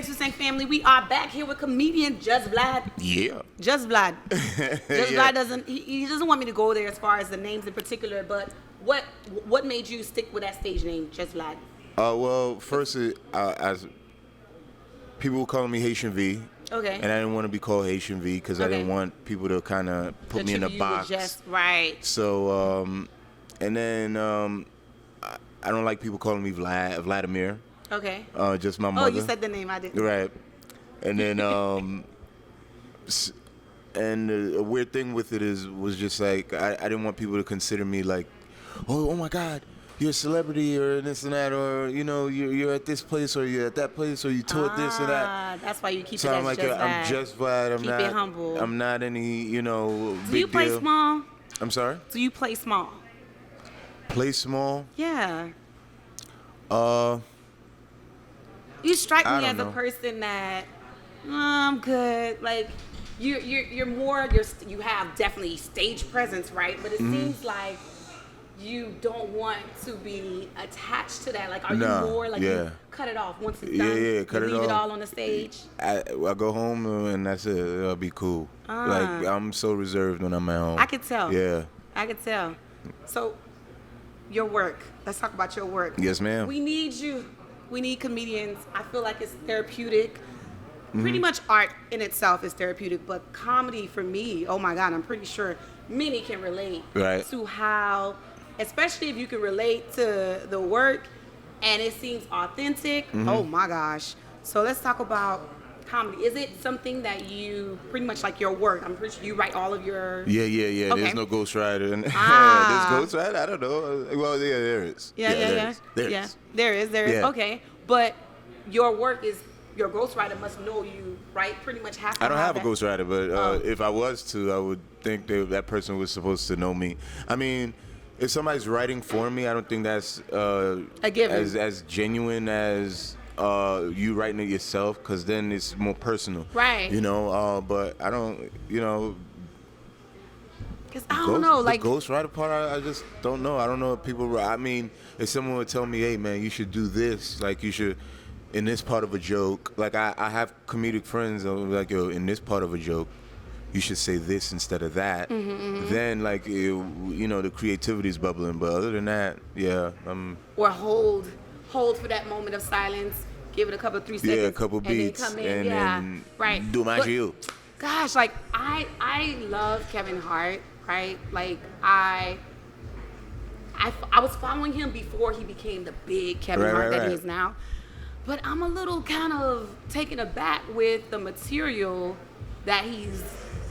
6% family, we are back here with comedian JUSTVLAD. Yeah. JUSTVLAD. JUSTVLAD doesn't he doesn't want me to go there as far as the names in particular, but what made you stick with that stage name, JUSTVLAD? Well, first, as people were calling me Haitian V. Okay. And I didn't want to be called Haitian V because I didn't want people to kind of put me in a box. Right. So, and then I don't like people calling me Vladimir. Okay. Just my mother. Oh, you said the name, I didn't. Right. And then, and a weird thing with it was just like, I didn't want people to consider me like, oh my God, you're a celebrity or this and that, or, you know, you're at this place or you're at that place or you toured this or that. That's why you keep so it I'm like, I'm JUSTVLAD. Keep it humble. I'm not any, you know, big deal. Do you play small? I'm sorry? Do you play small? Play small? Yeah. You strike me as a person that I'm good. Like you're more you have definitely stage presence, right? But it seems like you don't want to be attached to that. Like, are you more like you cut it off once it's done? Yeah, cut it off. Leave it all on the stage. I go home and that's it. It'll be cool. Like I'm so reserved when I'm at home. I could tell. Yeah. I could tell. So, your work. Let's talk about your work. Yes, ma'am. We need you. We need comedians. I feel like it's therapeutic. Pretty much art in itself is therapeutic, but comedy for me, oh my God, I'm pretty sure many can relate to how, especially if you can relate to the work and it seems authentic. Oh my gosh. So let's talk about comedy. Is it something that you pretty much like your work? I'm pretty sure you write all of your... Yeah. Okay. There's no ghostwriter. There's ghostwriter? I don't know. Well, yeah, there is. Yeah. There is. Yeah. Okay. But your work is... Your ghostwriter must know you, right? Pretty much have to. I don't have a ghostwriter, but if I was to, I would think that person was supposed to know me. I mean, if somebody's writing for me, I don't think that's a given. as genuine as you writing it yourself, because then it's more personal. Right. You know, but I don't, you know. Because I don't know, like the ghostwriter part, I just don't know. I don't know if people. I mean, if someone would tell me, "Hey, man, you should do this. Like, you should." In this part of a joke, like I have comedic friends like, yo, in this part of a joke, you should say this instead of that. Then, like, you know, the creativity is bubbling. But other than that, yeah. Or hold for that moment of silence. Give it a couple of 3 seconds. Yeah, a couple beats. And then come in. And right. Do my you. Gosh, like I love Kevin Hart, right? Like I was following him before he became the big Kevin Hart that he is now. But I'm a little kind of taken aback with the material that he's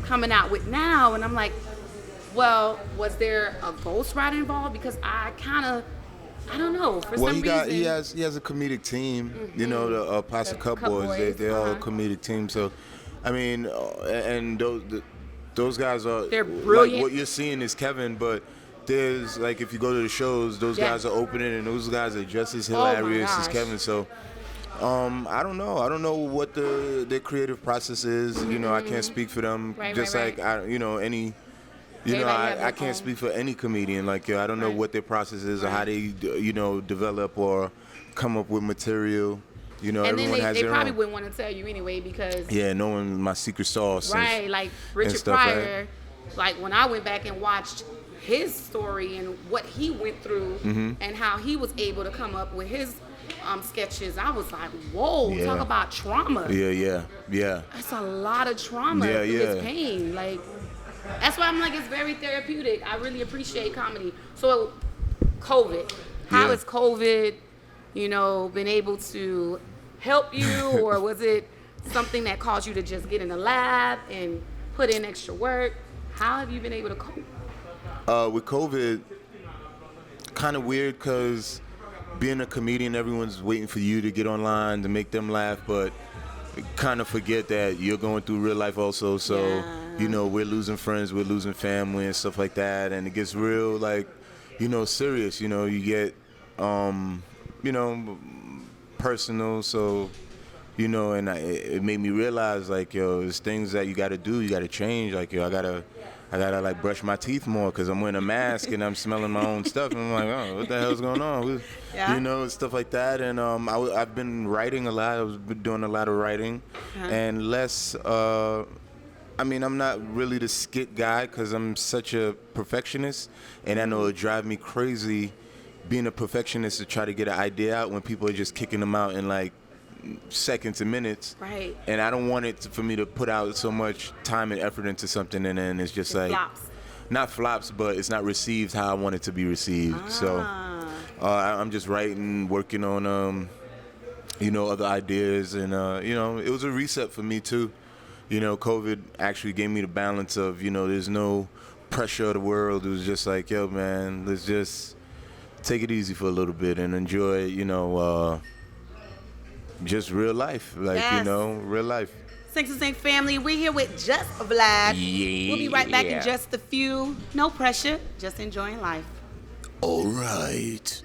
coming out with now. And I'm like, well, was there a ghostwriter involved? Because I don't know. For some reason. He has a comedic team. You know, the Pasta Cup Boys. They're all a comedic team. So, I mean, and those guys are. They're brilliant. Like, what you're seeing is Kevin, but there's, like, if you go to the shows, those guys are opening, and those guys are just as hilarious as Kevin. So. I don't know. I don't know what their creative process is. You know, I can't speak for them. I can't speak for any comedian. Like, I don't know what their process is or how they, you know, develop or come up with material. You know, and everyone then has they their probably own. wouldn't want to tell you anyway because knowing my secret sauce. Right, like Richard Pryor. Like when I went back and watched his story and what he went through and how he was able to come up with his sketches, I was like, whoa, talk about trauma. Yeah. That's a lot of trauma through his pain. Like, that's why I'm like, it's very therapeutic. I really appreciate comedy. So, COVID. How has COVID, you know, been able to help you? Or was it something that caused you to just get in the lab and put in extra work? How have you been able to cope? With COVID, kind of weird because being a comedian, everyone's waiting for you to get online to make them laugh, but kind of forget that you're going through real life also. So, you know, we're losing friends, we're losing family and stuff like that. And it gets real, like, you know, serious. You know, you get, you know, personal. So, you know, and it made me realize, like, yo, there's things that you got to do, you got to change. Like, yo, I got to I gotta like brush my teeth more because I'm wearing a mask and I'm smelling my own stuff. And I'm like, oh, what the hell's going on? Yeah. You know, stuff like that. And I've been writing a lot. I've been doing a lot of writing, and less. I mean, I'm not really the skit guy because I'm such a perfectionist, and I know it drive me crazy being a perfectionist to try to get an idea out when people are just kicking them out in like seconds and minutes. Right. And I don't want it for me to put out so much time and effort into something and then it's just like flops. Not flops, but it's not received how I want it to be received. So I'm just writing, working on you know, other ideas, and you know, it was a reset for me too. You know, COVID actually gave me the balance of, you know, there's no pressure of the world. It was just like, yo, man, let's just take it easy for a little bit and enjoy, you know, just real life. Like, you know, real life. Sing to Sing family, we're here with Just Vlad. Yeah. We'll be right back in just a few. No pressure, just enjoying life. All right.